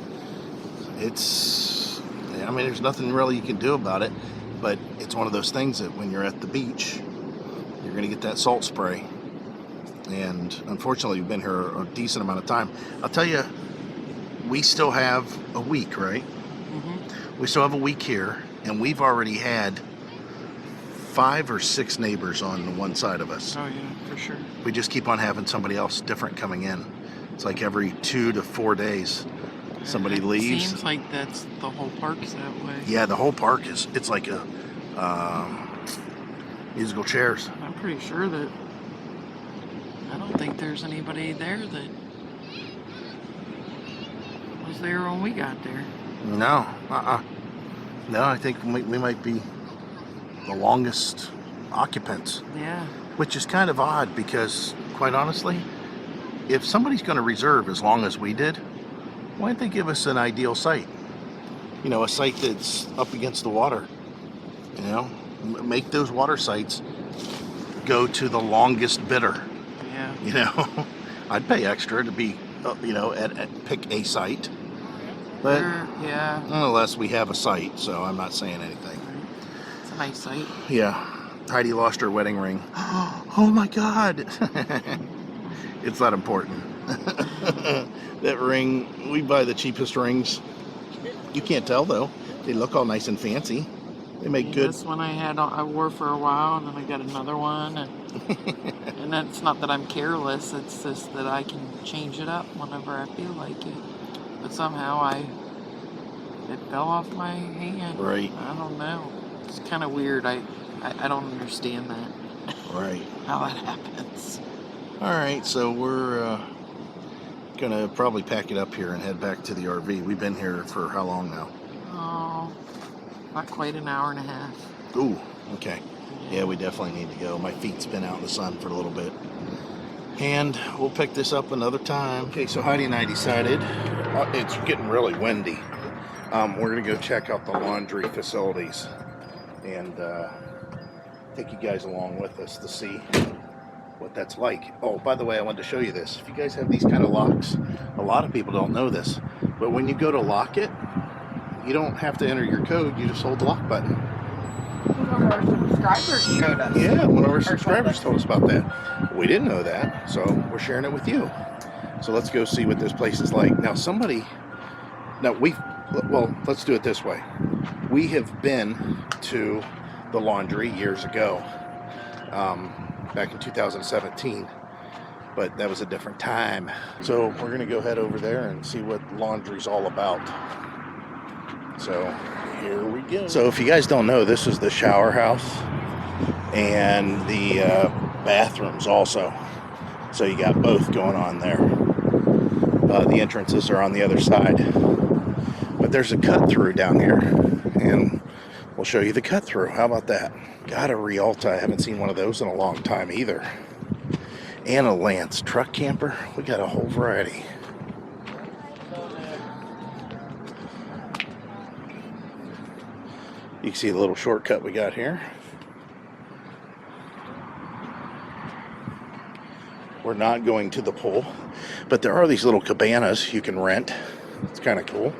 There's nothing really you can do about it, but it's one of those things that when you're at the beach, you're going to get that salt spray. And unfortunately, we've been here a decent amount of time. I'll tell you, we still have a week, right? Mm-hmm. We still have a week here, and we've already had 5 or 6 neighbors on one side of us. Oh yeah, for sure. We just keep on having somebody else different coming in. It's like every 2 to 4 days, somebody leaves. Seems like that's the whole park's that way. Yeah, the whole park it's like a musical chairs. I'm pretty sure that I don't think there's anybody there that was there when we got there. No, No, I think we might be the longest occupants. Yeah. Which is kind of odd because, quite honestly, if somebody's going to reserve as long as we did, why don't they give us an ideal site? You know, a site that's up against the water. You know, make those water sites go to the longest bidder. Yeah. You know, I'd pay extra to be, pick a site. But yeah. nonetheless, we have a site, so I'm not saying anything. It's a nice site. Yeah. Heidi lost her wedding ring. Oh my God. It's not important. That ring, we buy the cheapest rings. You can't tell though. They look all nice and fancy. They make good. This one I wore for a while, and then I got another one, and that's not that I'm careless. It's just that I can change it up whenever I feel like it. But somehow it fell off my hand. Right. I don't know. It's kind of weird. I don't understand that. Right. how that happens. All right, so we're gonna probably pack it up here and head back to the RV. We've been here for how long now? Oh, not quite an hour and a half. Ooh, okay. Yeah, we definitely need to go. My feet's been out in the sun for a little bit. And we'll pick this up another time. Okay, so Heidi and I decided, it's getting really windy. We're gonna go check out the laundry facilities and take you guys along with us to see what that's like. Oh, by the way, I wanted to show you this. If you guys have these kind of locks, a lot of people don't know this, but when you go to lock it, you don't have to enter your code, you just hold the lock button. One of our subscribers showed us. Yeah, one of our subscribers told us about that. We didn't know that, so we're sharing it with you. So let's go see what this place is like. Now well, let's do it this way. We have been to the laundry years ago, back in 2017, but that was a different time. So we're gonna go head over there and see what laundry's all about. So here we go. So if you guys don't know, this is the shower house and the bathrooms also. So you got both going on there. The entrances are on the other side. But there's a cut through down here, and we'll show you the cut through. How about that? Got a Rialta. I haven't seen one of those in a long time either. And a Lance truck camper. We got a whole variety. You can see the little shortcut we got here. We're not going to the pool, but there are these little cabanas you can rent. It's kind of cool.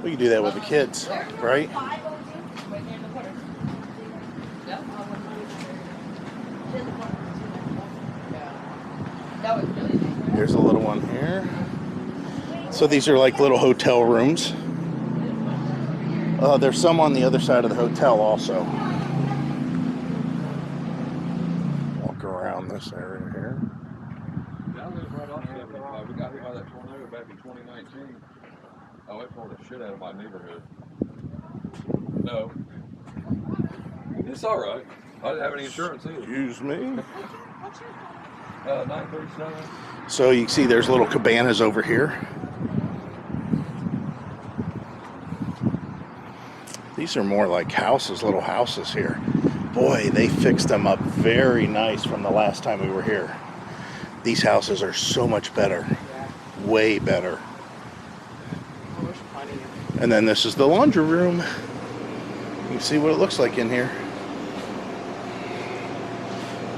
We can do that with the kids, right? Here's a little one here. So these are like little hotel rooms. There's some on the other side of the hotel also. Walk around this area here. Yeah, I live right off 75. We got hit by that tornado back in 2019. Oh, it tore the shit out of my neighborhood. No. It's all right. I didn't have any insurance either. Excuse me. 937. So you can see there's little cabanas over here. These are more like houses, little houses here. Boy, they fixed them up very nice from the last time we were here. These houses are so much better. Way better. And then this is the laundry room. You can see what it looks like in here.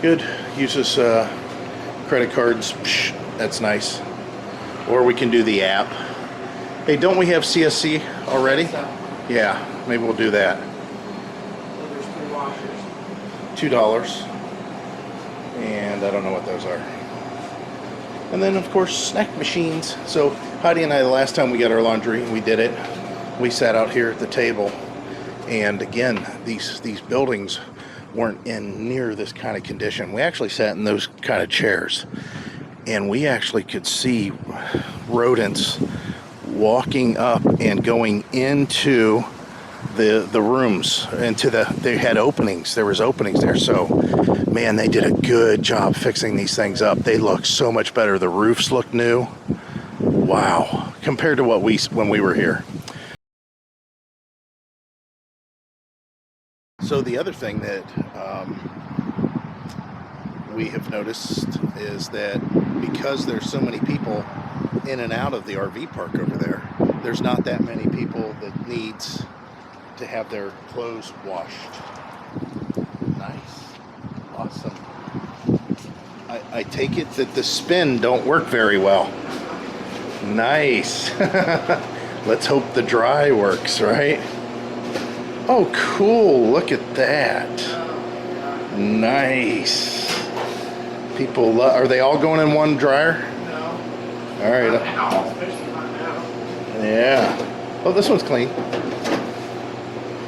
Good. Uses credit cards. Psh, that's nice. Or we can do the app. Hey, don't we have CSC already? Yeah, maybe we'll do that. There's 3 washers. $2. And I don't know what those are. And then, of course, snack machines. So Heidi and I, the last time we got our laundry, we did it. We sat out here at the table. And again, these buildings weren't in near this kind of condition. We actually sat in those kind of chairs. And we actually could see rodents walking up and going into the rooms, they had openings. There was openings there. So, man, they did a good job fixing these things up. They look so much better. The roofs look new. Wow, compared to when we were here. So the other thing that we have noticed is that because there's so many people in and out of the RV park over there, there's not that many people that needs to have their clothes washed. Nice. Awesome. I take it that the spin don't work very well. Nice. Let's hope the dry works, right? Oh, cool. Look at that. Nice. People are they all going in one dryer? No. All right. Especially not now. Yeah. Oh, this one's clean.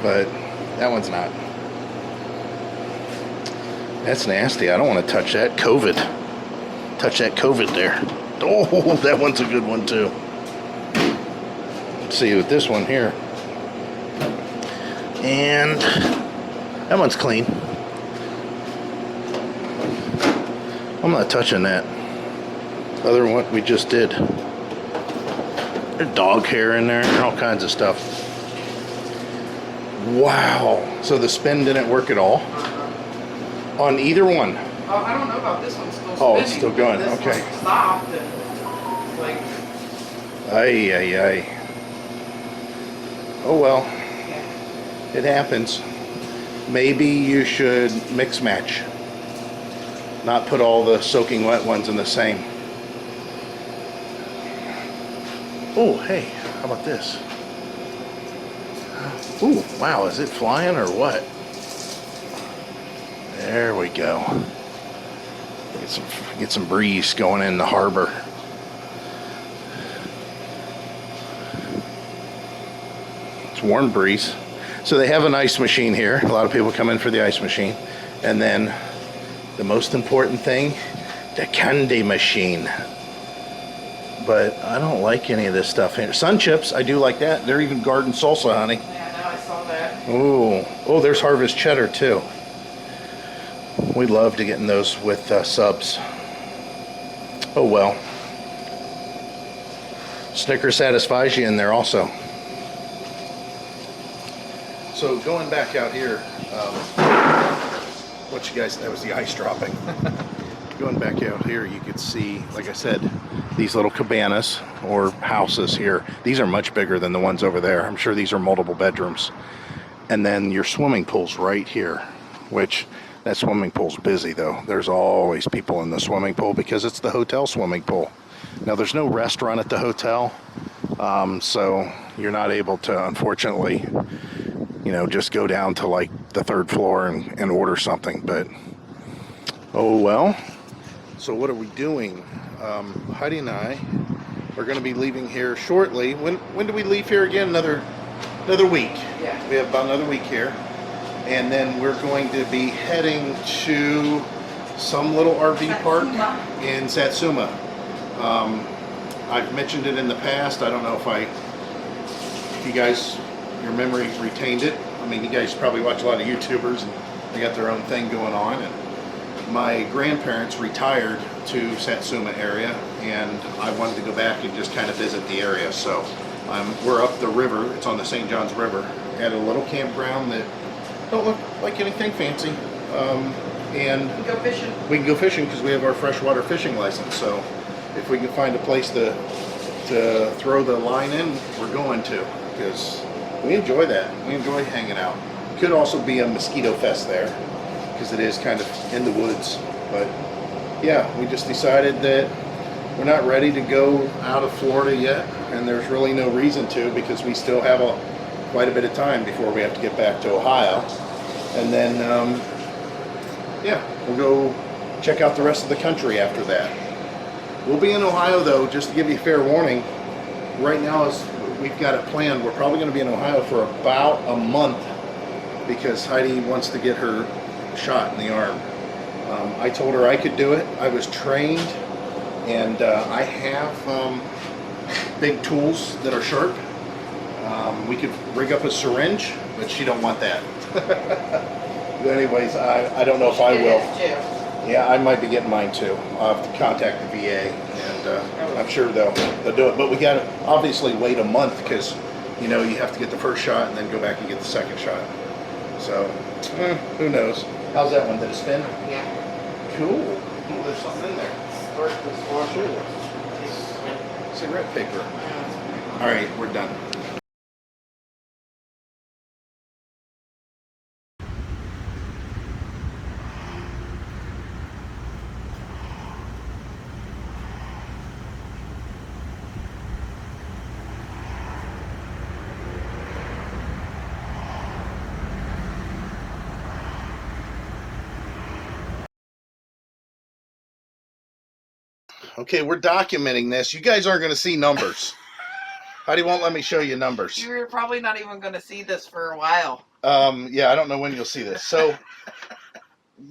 But that one's not. That's nasty. I don't want to touch that. COVID. Touch that COVID there. Oh, that one's a good one too. Let's see with this one here. And That one's clean. I'm not touching that. Other than what we just did. There's dog hair in there, all kinds of stuff. Wow. So the spin didn't work at all? On either one? Oh, I don't know about this one still spinning. Oh, it's still going, This okay. one stopped and like... Ay, ay, ay. Oh well. It happens. Maybe you should mix match. Not put all the soaking wet ones in the same. Oh, hey, how about this? Ooh, wow, is it flying or what? There we go. Get some breeze going in the harbor. It's warm breeze. So they have an ice machine here. A lot of people come in for the ice machine. And then the most important thing, the candy machine. But I don't like any of this stuff here. Sun chips, I do like that. They're even garden salsa, honey. Yeah, now I saw that. Ooh. Oh, there's harvest cheddar too. We love to get in those with subs. Oh well. Snickers satisfies you in there also. So going back out here, what you guys, that was the ice dropping. Going back out here, you could see, like I said, these little cabanas or houses here. These are much bigger than the ones over there. I'm sure these are multiple bedrooms. And then your swimming pool's right here, which that swimming pool's busy though. There's always people in the swimming pool because it's the hotel swimming pool. Now there's no restaurant at the hotel, so you're not able to, unfortunately, you know, just go down to like the third floor and order something. But oh well. So what are we doing? Heidi and I are going to be leaving here shortly. When do we leave here again? Another week. Yeah. We have about another week here. And then we're going to be heading to some little RV park in Satsuma. I've mentioned it in the past. I don't know if you guys, your memory retained it. I mean, you guys probably watch a lot of YouTubers and they got their own thing going on. And my grandparents retired to Satsuma area, and I wanted to go back and just kind of visit the area. So we're up the river. It's on the St. Johns River at a little campground that don't look like anything fancy. And We go fishing. we can go fishing because we have our freshwater fishing license. So if we can find a place to throw the line in, we're going to, because we enjoy that. We enjoy hanging out. Could also be a mosquito fest there because it is kind of in the woods. But yeah, we just decided that we're not ready to go out of Florida yet, and there's really no reason to, because we still have quite a bit of time before we have to get back to Ohio. And then yeah, we'll go check out the rest of the country after that. We'll be in Ohio though, just to give you a fair warning. Right now we've got it planned. We're probably going to be in Ohio for about a month because Heidi wants to get her shot in the arm. I told her I could do it. I was trained, and I have big tools that are sharp. We could rig up a syringe, but she don't want that. But anyways, I don't know if I will. Yeah, I might be getting mine too. I'll have to contact the VA, and I'm sure they'll do it. But we got to obviously wait a month because, you know, you have to get the first shot and then go back and get the second shot. So, who knows? How's that one? Did it spin? Yeah. Cool. Ooh, there's something in there. Cigarette paper. All right, we're done. Okay, we're documenting this. You guys aren't going to see numbers. Heidi won't let me show you numbers. You're probably not even going to see this for a while. Yeah, I don't know when you'll see this. So,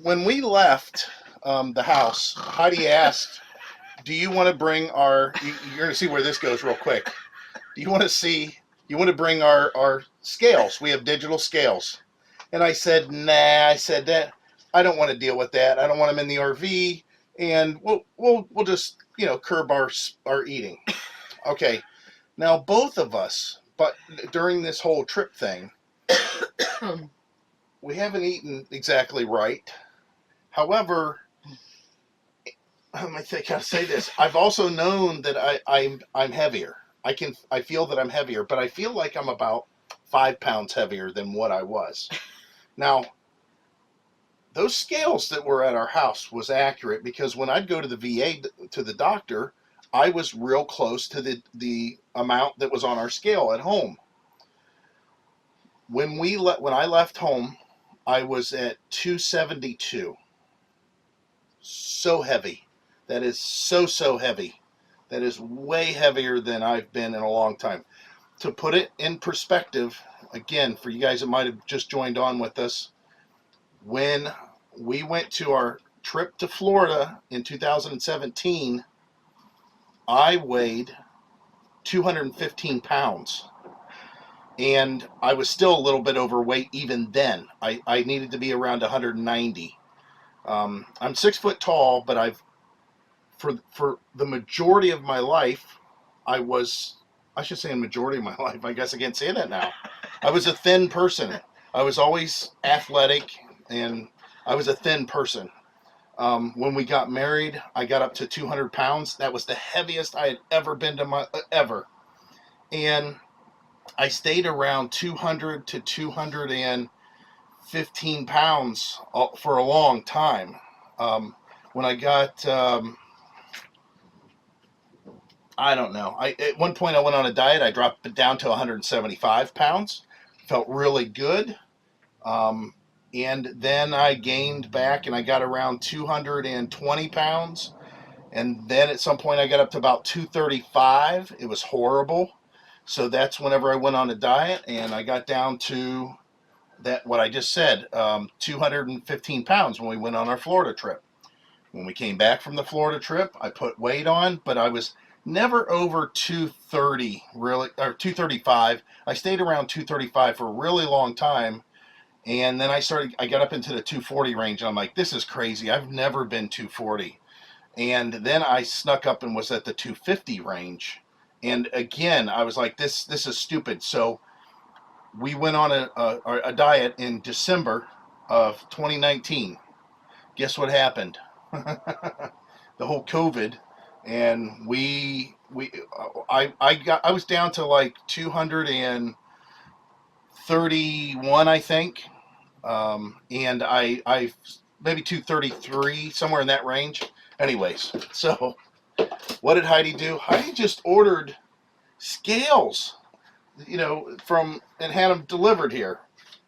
when we left the house, Heidi asked, do you want to bring our, you're going to see where this goes real quick. Do you want to bring our scales? We have digital scales. And I said, nah, I said that I don't want to deal with that. I don't want him in the RV, and we'll just, you know, curb our eating. Okay. Now both of us, but during this whole trip thing, we haven't eaten exactly right. However, I think I'll say this. I've also known that I'm heavier. I feel that I'm heavier, but I feel like I'm about 5 pounds heavier than what I was. Now, those scales that were at our house was accurate, because when I'd go to the VA, to the doctor, I was real close to the amount that was on our scale at home. When I left home, I was at 272. So heavy. That is so heavy. That is way heavier than I've been in a long time. To put it in perspective, again, for you guys that might have just joined on with us, when we went to our trip to Florida in 2017, I weighed 215 pounds. And I was still a little bit overweight even then. I needed to be around 190. I'm 6 foot tall, but for the majority of my life, I should say a majority of my life, I guess I can't say that now. I was a thin person. I was always athletic, and I was a thin person. When we got married, I got up to 200 pounds. That was the heaviest I had ever been ever. And I stayed around 200 to 215 pounds for a long time. When I got, I don't know. At one point I went on a diet. I dropped it down to 175 pounds. Felt really good. And then I gained back and I got around 220 pounds. And then at some point I got up to about 235. It was horrible. So that's whenever I went on a diet, and I got down to that, what I just said, 215 pounds when we went on our Florida trip. When we came back from the Florida trip, I put weight on, but I was never over 230, really, or 235. I stayed around 235 for a really long time. And then I got up into the 240 range. And I'm like, this is crazy. I've never been 240. And then I snuck up and was at the 250 range. And again, I was like, this is stupid. So we went on a diet in December of 2019. Guess what happened? The whole COVID, and I was down to like 231, I think, and I maybe 233, somewhere in that range. Anyways, so what did Heidi do? Heidi just ordered scales, you know, and had them delivered here,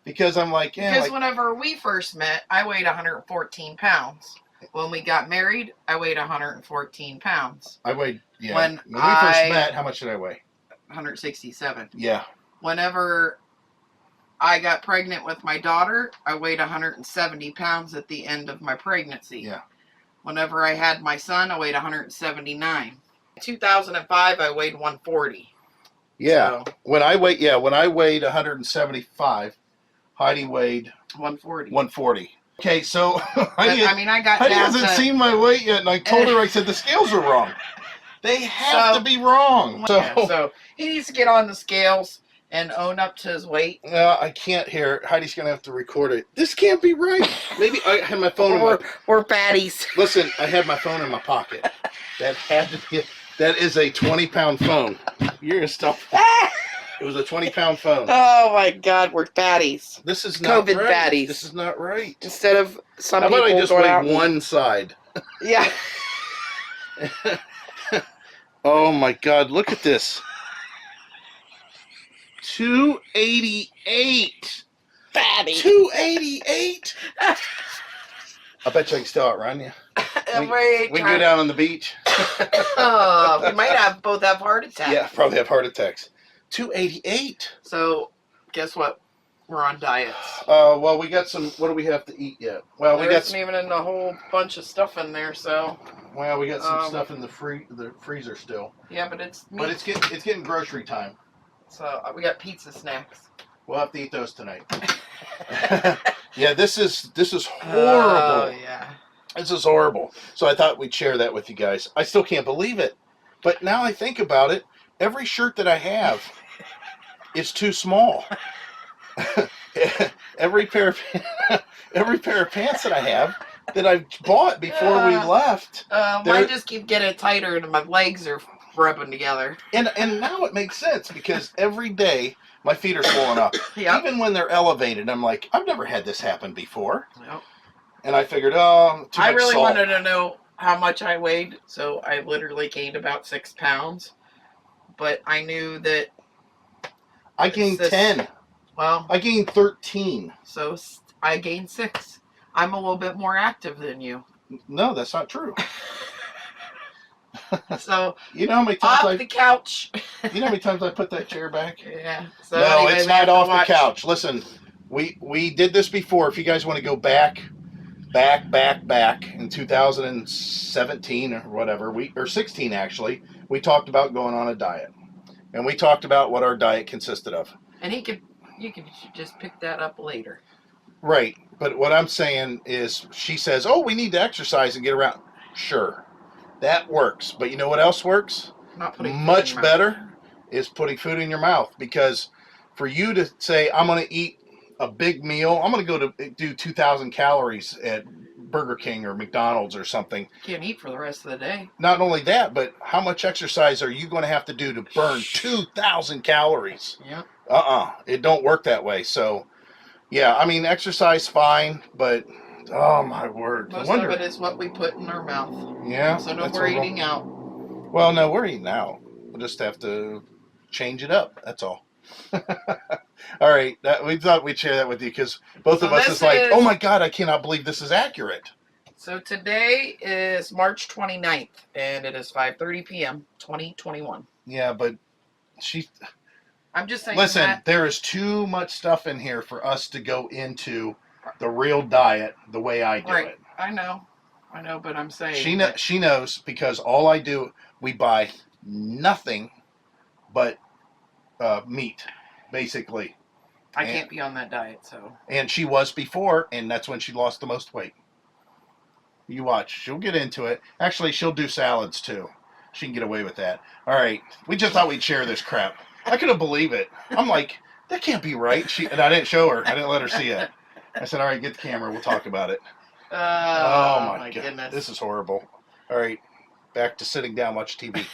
because I'm like, yeah. Because whenever we first met, I weighed 114 pounds. When we got married, I weighed 114 pounds. I weighed, yeah. When we first met, how much did I weigh? 167. Yeah. Whenever I got pregnant with my daughter, I weighed 170 pounds at the end of my pregnancy. Yeah. Whenever I had my son, I weighed 179. In 2005, I weighed 140. Yeah. So, when I weighed 175, Heidi weighed 140. Okay, so Heidi Heidi hasn't seen my weight yet, and I told her, I said, the scales are wrong. They have to be wrong. So he needs to get on the scales and own up to his weight. I can't hear it. Heidi's going to have to record it. This can't be right. Maybe I had my phone We're fatties. Listen, I had my phone in my pocket. That is a 20-pound phone. You're going to stop. It was a 20-pound phone. Oh my God, we're fatties. This is not COVID right. fatties. This is not right. Instead of some How people about I just going weigh out one side? Yeah. Oh my God, look at this. 288. Fatty. 288. I bet you I can still outrun you. We can go down on the beach. We might both have heart attacks. Yeah, probably have heart attacks. 288. So, guess what? We're on diets. Well, we got some. What do we have to eat yet? Well, there isn't even a whole bunch of stuff in there. So. Well, we got some stuff in the freezer still. Yeah, but it's meat. But it's getting grocery time. So we got pizza snacks. We'll have to eat those tonight. Yeah, this is horrible. Oh, yeah. This is horrible. So I thought we'd share that with you guys. I still can't believe it. But now I think about it, every shirt that I have is too small. every pair of pants that I have that I bought before we left. Mine just keep getting tighter and my legs are rubbing together. And now it makes sense because every day my feet are swollen up. Yep. Even when they're elevated, I'm like, I've never had this happen before. Yep. And I figured, oh, too much I really salt. wanted to know how much I weighed, so I literally gained about 6 pounds. But I knew that I gained 10. Well, I gained 13. so I gained 6. I'm a little bit more active than you. No, that's not true. So You know how many times off the couch. you know how many times I put that chair back? Yeah. So No, anyway, it's we have not to off watch- the couch. Listen, we did this before. If you guys want to go back in 2017 or whatever, or 16 actually, we talked about going on a diet, and we talked about what our diet consisted of. And you can just pick that up later. Right, but what I'm saying is, she says, "Oh, we need to exercise and get around." Sure, that works, but you know what else works? Not putting food in Much your mouth. better is putting food in your mouth, because for you to say, I'm going to eat a big meal, I'm going to go to do 2,000 calories at Burger King or McDonald's or something. You can't eat for the rest of the day. Not only that, but how much exercise are you going to have to do to burn 2,000 calories? Yep. It don't work that way. So, yeah, I mean, exercise fine, but oh my word. Most of it is what we put in our mouth. Yeah. So no that's more horrible. eating out. Well, no, we're eating out. We'll just have to change it up. That's all. All right. We thought we'd share that with you because both of So us this is like, is- oh my God, I cannot believe this is accurate. So today is March 29th, and it is 5:30 p.m. 2021. Yeah, but I'm just saying listen, that. there is too much stuff in here for us to go into the real diet the way I do Right. it. I know, but I'm saying She knows because all I do, we buy nothing but meat, basically. I can't be on that diet, so. And she was before, and that's when she lost the most weight. You watch. She'll get into it. Actually, she'll do salads, too. She can get away with that. All right. We just thought we'd share this crap. I couldn't believe it. I'm like, that can't be right. And I didn't show her. I didn't let her see it. I said, all right, get the camera. We'll talk about it. Oh, my God. goodness. This is horrible. All right. Back to sitting down, watch TV.